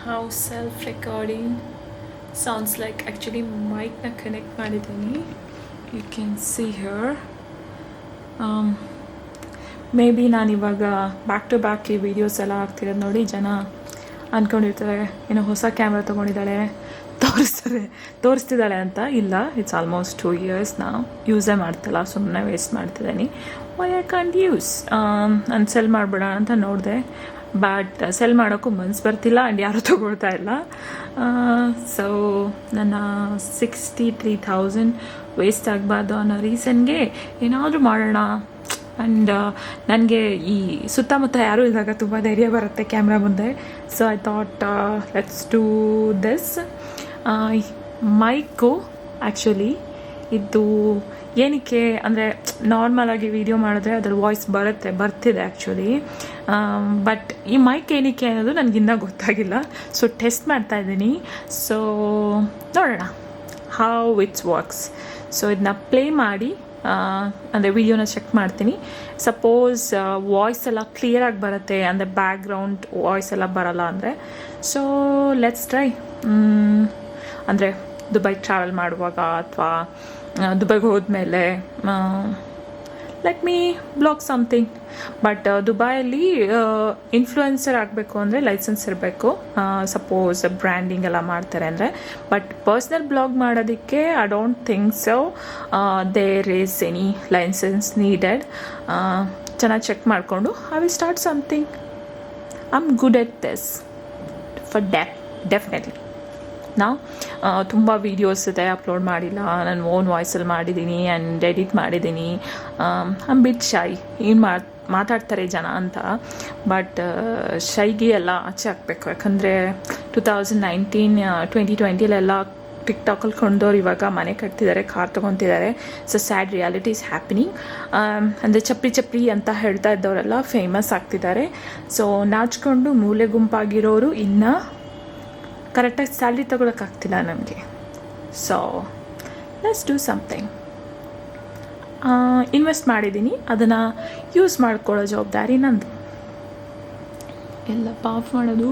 how self-recording sounds like. Actually mic na connect ಮಾಡಿದ್ದೀನಿ. You can see here. May be ನಾನು ಇವಾಗ back to back ಈ videos ಎಲ್ಲ ಆಗ್ತಿರೋದು ನೋಡಿ ಜನ ಅಂದ್ಕೊಂಡಿರ್ತಾರೆ ಏನೋ ಹೊಸ ಕ್ಯಾಮ್ರಾ ತೊಗೊಂಡಿದ್ದಾಳೆ ತೋರಿಸ್ತಿದ್ದಾಳೆ ಅಂತ. ಇಲ್ಲ, ಇಟ್ಸ್ ಆಲ್ಮೋಸ್ಟ್ 2 years ನಾವು ಯೂಸೇ ಮಾಡ್ತಿಲ್ಲ, ಸುಮ್ಮನೆ ವೇಸ್ಟ್ ಮಾಡ್ತಿದ್ದೀನಿ. ವೈ ಐ ಕಾಂಟ್ ಯೂಸ್ ನಾನು ಸೆಲ್ ಮಾಡಿಬಿಡೋಣ ಅಂತ ನೋಡಿದೆ, ಬಟ್ ಸೆಲ್ ಮಾಡೋಕ್ಕೂ ಮನ್ಸು ಬರ್ತಿಲ್ಲ ಆ್ಯಂಡ್ ಯಾರೂ ತೊಗೊಳ್ತಾ ಇಲ್ಲ. ಸೊ ನನ್ನ 63,000 ವೇಸ್ಟ್ ಆಗಬಾರ್ದು ಅನ್ನೋ ರೀಸನ್ಗೆ ಏನಾದರೂ ಮಾಡೋಣ. ಆ್ಯಂಡ್ ನನಗೆ ಈ ಸುತ್ತಮುತ್ತ ಯಾರೂ ಇದ್ದಾಗ ತುಂಬ ಧೈರ್ಯ ಬರುತ್ತೆ ಕ್ಯಾಮ್ರಾ ಮುಂದೆ. So I thought let's do this. Mic actually ಇದು ಏನಕ್ಕೆ ಅಂದರೆ ನಾರ್ಮಲಾಗಿ ವಿಡಿಯೋ ಮಾಡಿದ್ರೆ ಅದರ ವಾಯ್ಸ್ ಬರ್ತಿದೆ ಆ್ಯಕ್ಚುಲಿ. ಬಟ್ ಈ ಮೈಕ್ ಏನಕ್ಕೆ ಅನ್ನೋದು ನನಗಿನ್ನ ಗೊತ್ತಾಗಿಲ್ಲ. ಸೊ ಟೆಸ್ಟ್ ಮಾಡ್ತಾಯಿದ್ದೀನಿ. ಸೊ ನೋಡೋಣ ಹೌ ಇಟ್ಸ್ ವರ್ಕ್ಸ್. ಸೊ ಇದನ್ನ ಪ್ಲೇ ಮಾಡಿ ಅಂದರೆ ವಿಡಿಯೋನ ಚೆಕ್ ಮಾಡ್ತೀನಿ. ಸಪೋಸ್ ವಾಯ್ಸ್ ಎಲ್ಲ ಕ್ಲಿಯರಾಗಿ ಬರುತ್ತೆ ಅಂದರೆ ಬ್ಯಾಕ್ಗ್ರೌಂಡ್ ವಾಯ್ಸ್ ಎಲ್ಲ ಬರೋಲ್ಲ ಅಂದರೆ, ಸೊ ಲೆಟ್ಸ್ ಟ್ರೈ. ಅಂದರೆ ದುಬೈಗೆ ಟ್ರಾವೆಲ್ ಮಾಡುವಾಗ ಅಥವಾ ದುಬೈಗೆ ಹೋದ್ಮೇಲೆ let me blog something. But ದುಬೈಯಲ್ಲಿ ಇನ್ಫ್ಲೂಯೆನ್ಸರ್ ಆಗಬೇಕು ಅಂದರೆ ಲೈಸೆನ್ಸ್ ಇರಬೇಕು, ಸಪೋಸ್ ಬ್ರ್ಯಾಂಡಿಂಗ್ ಎಲ್ಲ ಮಾಡ್ತಾರೆ ಅಂದರೆ. ಬಟ್ ಪರ್ಸ್ನಲ್ ಬ್ಲಾಗ್ ಮಾಡೋದಕ್ಕೆ I don't think so there is any licence needed. ಚೆನ್ನಾಗಿ ಚೆಕ್ ಮಾಡಿಕೊಂಡು I will start something. I am good at this for definitely. ನಾವು ತುಂಬ ವೀಡಿಯೋಸ್ ಇದೆ ಅಪ್ಲೋಡ್ ಮಾಡಿಲ್ಲ, ನಾನು ಓನ್ ವಾಯ್ಸಲ್ಲಿ ಮಾಡಿದ್ದೀನಿ ಆ್ಯಂಡ್ ಎಡಿಟ್ ಮಾಡಿದ್ದೀನಿ. ಐಮ್ ಬಿಟ್ ಶೈ, ಏನು ಮಾತಾಡ್ತಾರೆ ಜನ ಅಂತ. ಬಟ್ ಶೈಗೆ ಎಲ್ಲ ಆಚೆ ಹಾಕಬೇಕು, ಯಾಕಂದರೆ 2019-2020 ಟಿಕ್ಟಾಕಲ್ಲಿ ಕೊಂಡವ್ರು ಇವಾಗ ಮನೆ ಕಟ್ತಿದ್ದಾರೆ, ಕಾರ್ ತೊಗೊತಿದ್ದಾರೆ. So sad reality is happening. ಅಂದರೆ ಚಪ್ರಿ ಅಂತ ಹೇಳ್ತಾ ಇದ್ದವರೆಲ್ಲ ಫೇಮಸ್ ಆಗ್ತಿದ್ದಾರೆ. ಸೊ ನಾಚ್ಕೊಂಡು ಮೂಲೆ ಗುಂಪಾಗಿರೋರು ಇನ್ನೂ ಕರೆಕ್ಟಾಗಿ ಸ್ಯಾಲ್ರಿ ತೊಗೊಳಕ್ಕಾಗ್ತಿಲ್ಲ ನಮಗೆ. So let's do something. Invest ಮಾಡಿದ್ದೀನಿ, ಅದನ್ನು ಯೂಸ್ ಮಾಡ್ಕೊಳ್ಳೋ ಜವಾಬ್ದಾರಿ ನಂದು. ಎಲ್ಲಪ್ಪ ಆಫ್ ಮಾಡೋದು.